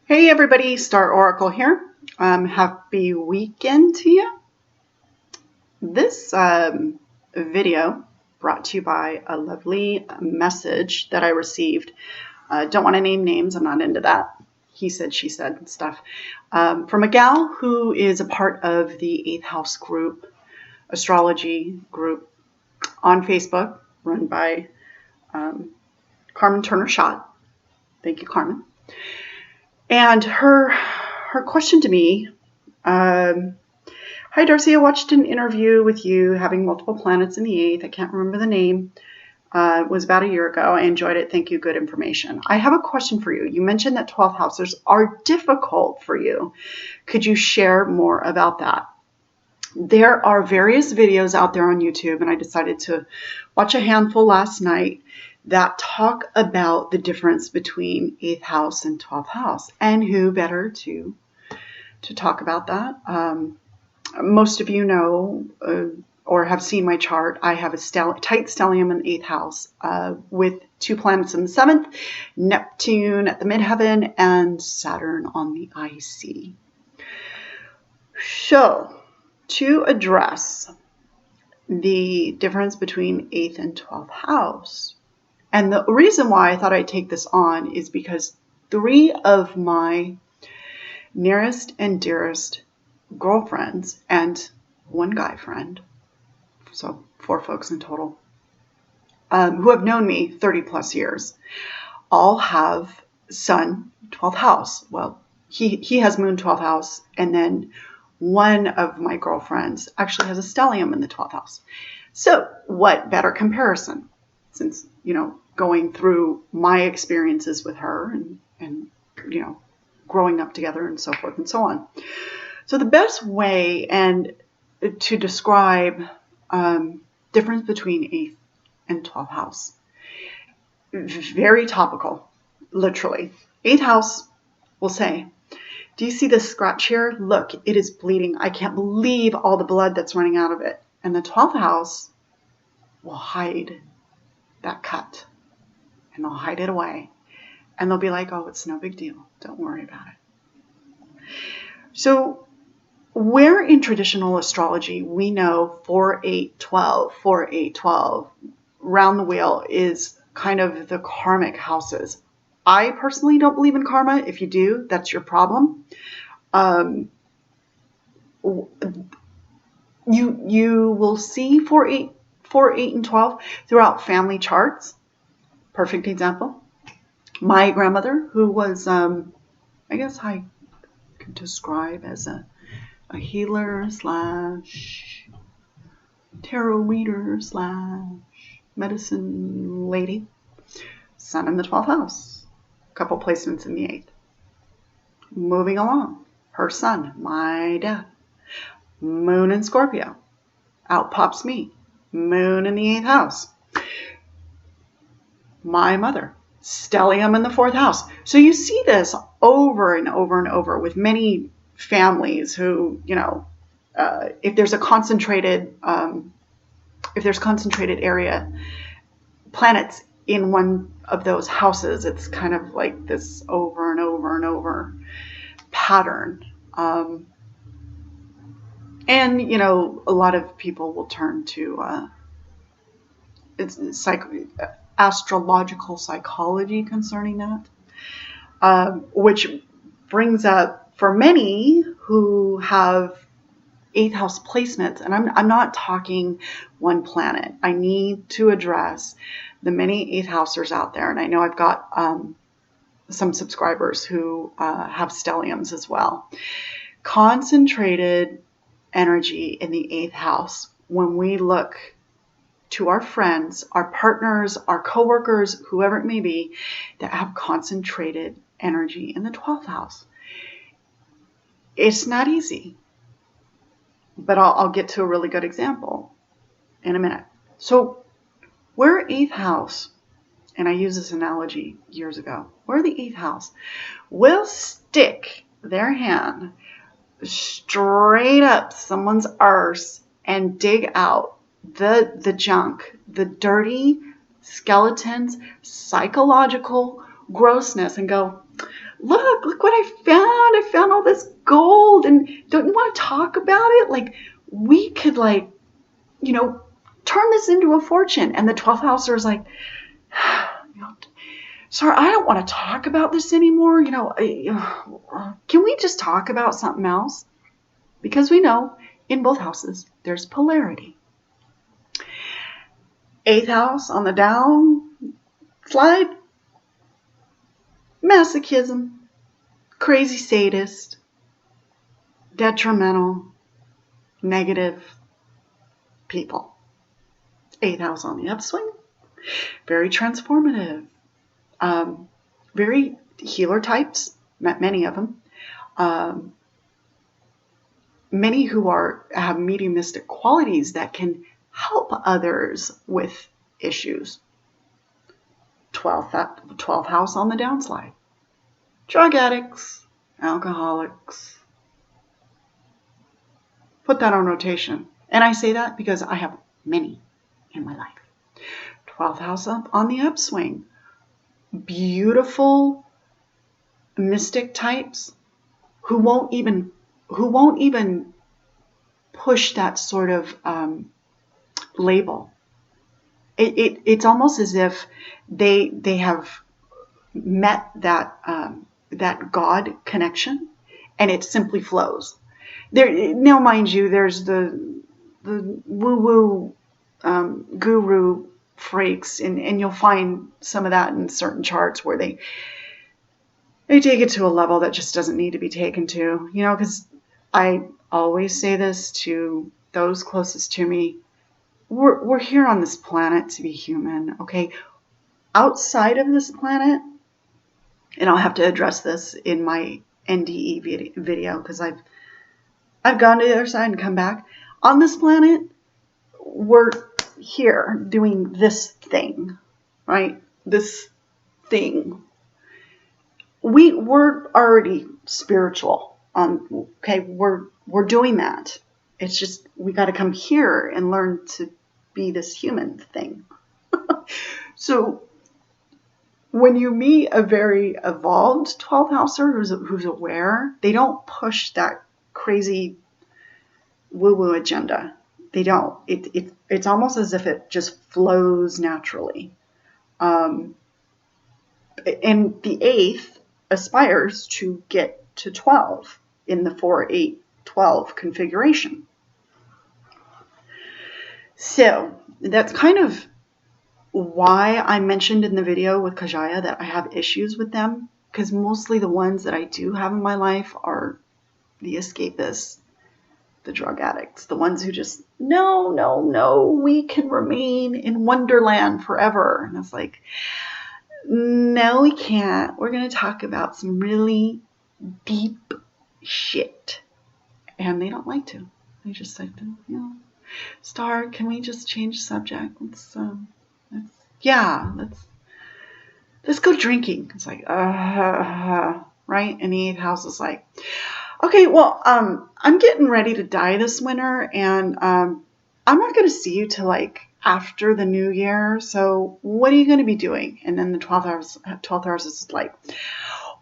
Hey everybody, Star Oracle here. Happy weekend to you. This video brought to you by a lovely message that I received. Don't want to name names, I'm not into that. He said, she said stuff. From a gal who is a part of the 8th House group, astrology group on Facebook, run by Carmen Turner-Schott. Thank you, Carmen. And her question to me, hi Darcy, I watched an interview with you having multiple planets in the 8th. I can't remember the name. It was about a year ago. I enjoyed it. Thank you. Good information. I have a question for you. You mentioned that 12th houses are difficult for you. Could you share more about that? There are various videos out there on YouTube, and I decided to watch a handful last night that talk about the difference between 8th house and 12th house. And who better to talk about that? Most of you know or have seen my chart. I have a tight stellium in the 8th house with 2 planets in the 7th, Neptune at the midheaven, and Saturn on the IC. So, to address the difference between 8th and 12th house, and the reason why I thought I'd take this on is because 3 of my nearest and dearest girlfriends and 1 guy friend, so 4 folks in total, who have known me 30 plus years, all have Sun 12th house. Well, he has Moon 12th house, and then one of my girlfriends actually has a stellium in the 12th house. So what better comparison, since, you know, going through my experiences with her and you know, growing up together and so forth and so on. So the best way and to describe difference between 8th and 12th house, very topical, literally. 8th house will say, do you see this scratch here? Look, it is bleeding. I can't believe all the blood that's running out of it. And the 12th house will hide that cut. And they'll hide it away. And they'll be like, oh, it's no big deal. Don't worry about it. So where in traditional astrology we know 4-8-12, 4-8-12, round the wheel is kind of the karmic houses. I personally don't believe in karma. If you do, that's your problem. You will see 4-8 and 12 throughout family charts. Perfect example. My grandmother, who was, I guess I could describe as a healer slash tarot reader slash medicine lady, Sun in the 12th house, a couple placements in the 8th. Moving along, her son, my dad, Moon in Scorpio. Out pops me, Moon in the 8th house. My mother, stellium in the 4th house. So you see this over and over and over with many families who, you know, if there's a concentrated, if there's concentrated area, planets in one of those houses, it's kind of like this over and over and over pattern. And, you know, a lot of people will turn to astrological psychology concerning that, which brings up, for many who have 8th house placements, and I'm not talking one planet. I need to address the many 8th housers out there, and I know I've got some subscribers who have stelliums as well. Concentrated energy in the 8th house, when we look to our friends, our partners, our coworkers, whoever it may be, that have concentrated energy in the 12th house. It's not easy, but I'll get to a really good example in a minute. So we're 8th house, and I used this analogy years ago. We're the 8th house. We'll stick their hand straight up someone's arse and dig out the junk, the dirty skeletons, psychological grossness, and go, look what I found. I found all this gold, and don't you want to talk about it? Like, we could, like, turn this into a fortune. And the 12th houser is like, sorry, I don't want to talk about this anymore. Can we just talk about something else? Because we know in both houses, there's polarity. 8th house on the down slide, masochism, crazy sadist, detrimental, negative people. 8th house on the upswing, very transformative, very healer types, many of them, many who have mediumistic qualities that can help others with issues. 12th house on the downslide, drug addicts, alcoholics. Put that on rotation. And I say that because I have many in my life. 12th house up on the upswing, beautiful mystic types who won't even push that sort of label. It's almost as if they have met that God connection, and it simply flows. Now, mind you, there's the woo-woo guru freaks, and you'll find some of that in certain charts where they take it to a level that just doesn't need to be taken to, because I always say this to those closest to me. We're here on this planet to be human, okay? Outside of this planet, and I'll have to address this in my NDE video because I've gone to the other side and come back. On this planet, we're here doing this thing, right? This thing. We're already spiritual. Okay, we're doing that. It's just we got to come here and learn to be this human thing. So when you meet a very evolved 12th houser who's aware, they don't push that crazy woo-woo agenda. They don't. It's almost as if it just flows naturally. And the 8th aspires to get to 12 in the 4-8-12 configuration. So that's kind of why I mentioned in the video with Kajaya that I have issues with them, because mostly the ones that I do have in my life are the escapists, the drug addicts, the ones who just, no, we can remain in Wonderland forever. And it's like, no, we can't. We're going to talk about some really deep shit. And they don't like to. They just like to, Star, can we just change subject? Let's go drinking. It's like, right? And the 8th house is like, okay, well, I'm getting ready to die this winter, and I'm not going to see you till like after the new year. So what are you going to be doing? And then the 12th house is like,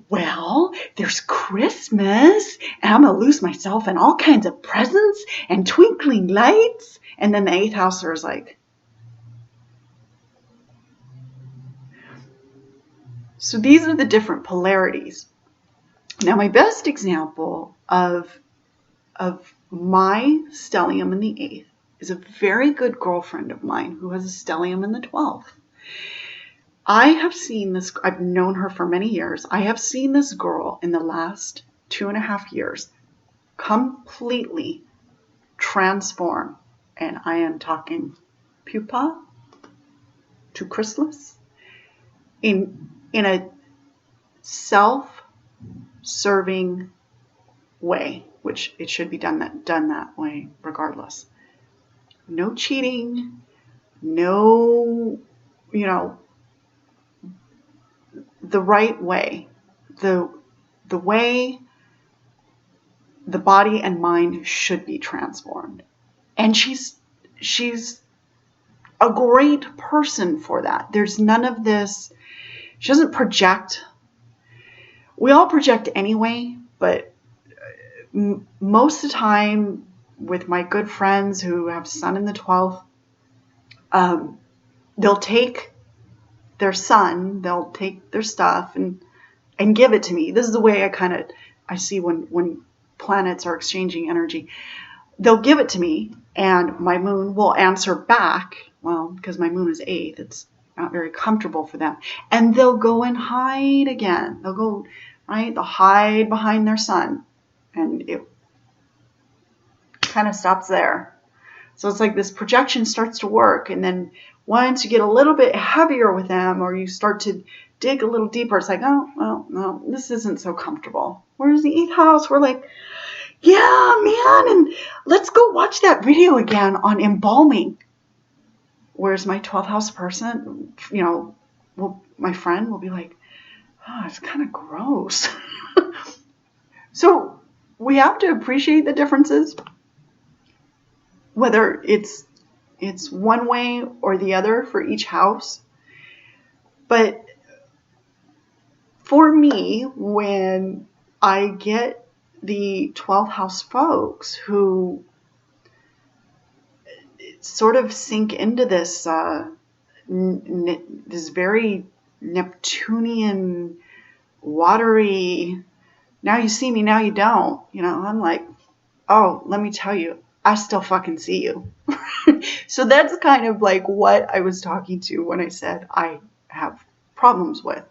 well, there's Christmas, and I'm going to lose myself in all kinds of presents and twinkling lights. And then the 8th houser is like, so these are the different polarities. Now, my best example of my stellium in the 8th is a very good girlfriend of mine who has a stellium in the 12th. I have seen this, I've known her for many years. I have seen this girl in the last 2.5 years completely transform. And I am talking pupa to chrysalis in a self-serving way, which it should be done that way regardless. No cheating, no, the right way, the way the body and mind should be transformed. And she's a great person for that. There's none of this. She doesn't project. we all project anyway, but most of the time with my good friends who have sun in the 12th, they'll take their sun, they'll take their stuff and give it to me. This is the way I see when planets are exchanging energy. They'll give it to me, and my moon will answer back. Well, because my moon is 8th, it's not very comfortable for them. And they'll go and hide again. They'll go, right? They'll hide behind their sun. And it kind of stops there. So it's like this projection starts to work. And then once you get a little bit heavier with them, or you start to dig a little deeper, it's like, oh, well, no, this isn't so comfortable. Whereas the 8th house, we're like, yeah, man, and let's go watch that video again on embalming. Whereas my 12th house person, my friend will be like, oh, it's kind of gross. So we have to appreciate the differences, whether it's one way or the other for each house. But for me, when I get the 12th house folks who sort of sink into this this very Neptunian, watery, now you see me, now you don't. I'm like, oh, let me tell you, I still fucking see you. So that's kind of like what I was talking to when I said I have problems with.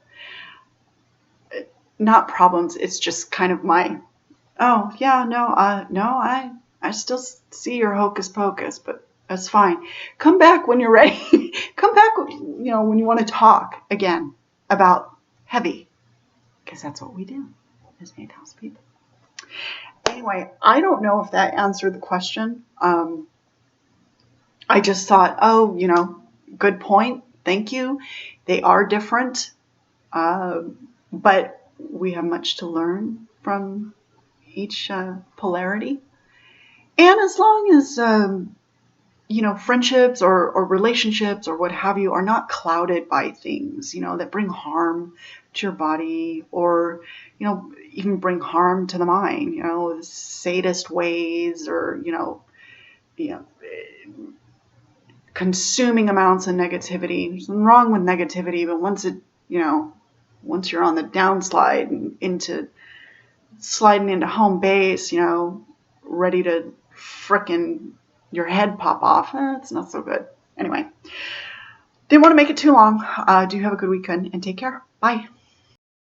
Not problems, it's just kind of my, oh, yeah, no, I still see your hocus pocus, but that's fine. Come back when you're ready. Come back, when you want to talk again about heavy, because that's what we do as 8th house people. Anyway, I don't know if that answered the question. I just thought, oh, good point. Thank you. They are different, but we have much to learn from each polarity. And as long as friendships or relationships or what have you are not clouded by things, that bring harm to your body, or, even bring harm to the mind, sadist ways, or, consuming amounts of negativity. There's nothing wrong with negativity, but once you're on the downslide and sliding into home base, ready to frickin' your head pop off, it's not so good. Anyway, didn't want to make it too long. Do have a good weekend and take care. Bye.